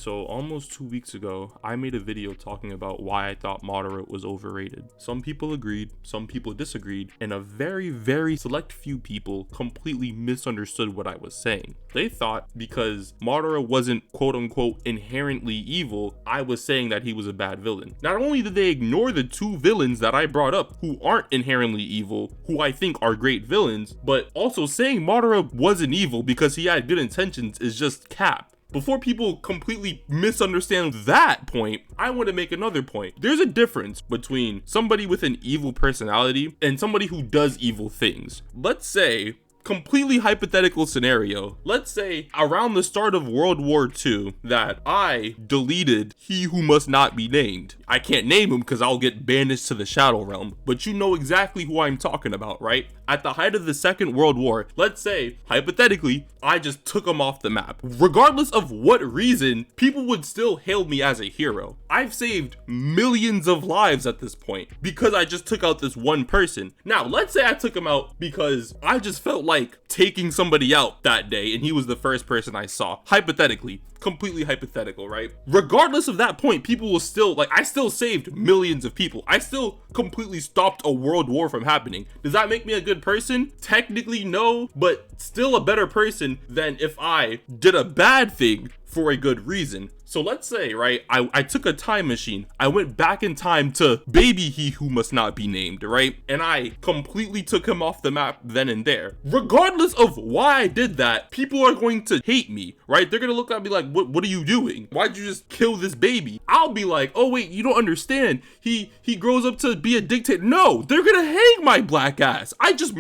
So almost 2 weeks ago, I made a video talking about why I thought Madara was overrated. Some people agreed, some people disagreed, and a very select few people completely misunderstood what I was saying. They thought because Madara wasn't quote unquote inherently evil, I was saying that he was a bad villain. Not only did they ignore the two villains that I brought up who aren't inherently evil, who I think are great villains, but also saying Madara wasn't evil because he had good intentions is just cap. Before people completely misunderstand that point, I want to make another point. There's a difference between somebody with an evil personality and somebody who does evil things. Let's say, completely hypothetical scenario, let's say around the start of World War II that I deleted He Who Must Not Be Named. I can't name him because I'll get banished to the Shadow Realm, but you know exactly who I'm talking about, right? At the height of the Second World War, let's say, hypothetically, I just took him off the map. Regardless of what reason, people would still hail me as a hero. I've saved millions of lives at this point because I just took out this one person. Now, let's say I took him out because I just felt like taking somebody out that day and he was the first person I saw. Hypothetically, completely hypothetical, right? Regardless of that point, people will still, like, I still saved millions of people. I still completely stopped a world war from happening. Does that make me a good person? Technically, no, but still a better person than if I did a bad thing for a good reason. So let's say, right, I took a time machine. I went back in time to baby He Who Must Not Be Named, right? And I completely took him off the map then and there. Regardless of why I did that, people are going to hate me, right? They're gonna look at me like, what are you doing? Why'd you just kill this baby? I'll be like, oh wait, you don't understand. He grows up to be a dictator. No, they're gonna hang my black ass. I just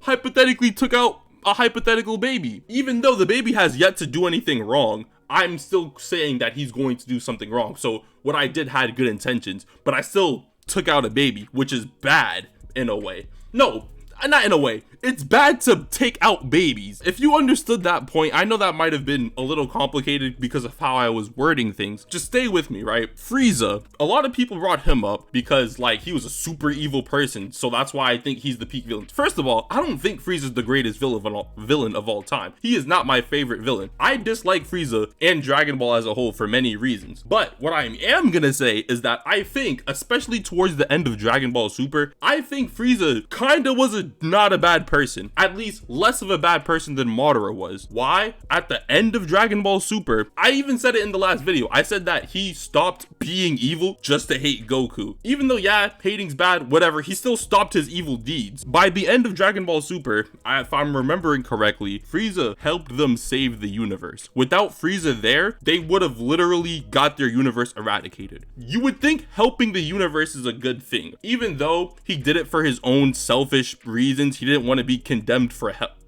hypothetically took out a hypothetical baby. Even though the baby has yet to do anything wrong, I'm still saying that he's going to do something wrong. So what I did had good intentions, but I still took out a baby, which is bad in a way. No, not in a way. It's bad to take out babies. If you understood that point, I know that might have been a little complicated because of how I was wording things. Just stay with me, right? Frieza, a lot of people brought him up because like he was a super evil person. So that's why I think he's the peak villain. First of all, I don't think Frieza's the greatest villain of all time. He is not my favorite villain. I dislike Frieza and Dragon Ball as a whole for many reasons. But what I am gonna say is that I think, especially towards the end of Dragon Ball Super, I think Frieza kinda was not a bad person, at least less of a bad person than Madara was. Why? At the end of Dragon Ball Super, I even said it in the last video, I said that he stopped being evil just to hate Goku. Even though, yeah, hating's bad, whatever, he still stopped his evil deeds. By the end of Dragon Ball Super, if I'm remembering correctly, Frieza helped them save the universe. Without Frieza there, they would have literally got their universe eradicated. You would think helping the universe is a good thing, even though he did it for his own selfish reasons. He didn't want to be condemned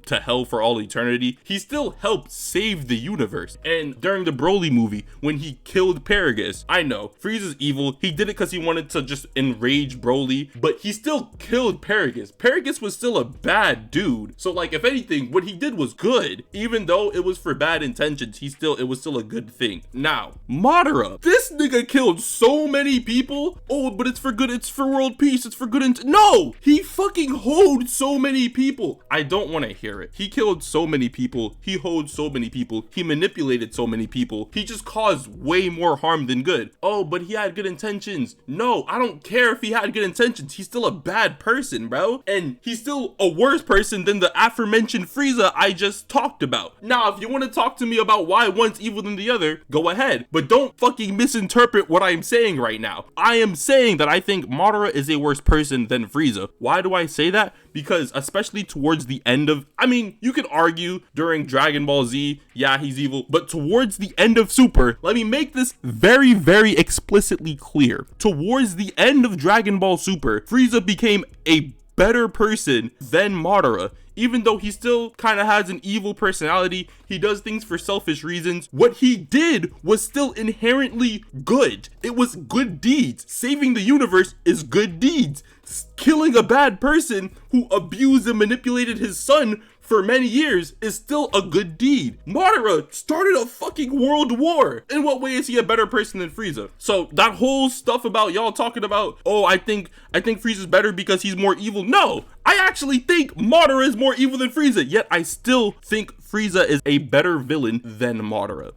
to hell for all eternity. He still helped save the universe. And during the Broly movie, when he killed Paragus, I know Frieza's evil. He did it because he wanted to just enrage Broly, but he still killed Paragus. Paragus was still a bad dude. So like, if anything, what he did was good. Even though it was for bad intentions, it was still a good thing. Now, Madara, this nigga killed so many people. Oh, but it's for good, it's for world peace, it's for good. No, he fucking hoed so many people. I don't want to hear it. He killed so many people. He hoed so many people. He manipulated so many people. He just caused way more harm than good. Oh, but he had good intentions. No, I don't care if he had good intentions. He's still a bad person, bro. And he's still a worse person than the aforementioned Frieza I just talked about. Now, if you want to talk to me about why one's evil than the other, go ahead. But don't fucking misinterpret what I'm saying right now. I am saying that I think Madara is a worse person than Frieza. Why do I say that? Because especially towards the end of, I mean, you could argue during Dragon Ball Z, yeah, he's evil, but towards the end of Super, let me make this very explicitly clear. Towards the end of Dragon Ball Super, Frieza became a better person than Madara. Even though he still kind of has an evil personality, he does things for selfish reasons. What he did was still inherently good. It was good deeds. Saving the universe is good deeds. Killing a bad person who abused and manipulated his son for many years is still a good deed. Madara started a fucking world war. In what way is he a better person than Frieza? So that whole stuff about y'all talking about, oh, I think Frieza's better because he's more evil. No, I actually think Madara is more evil than Frieza, yet I still think Frieza is a better villain than Madara.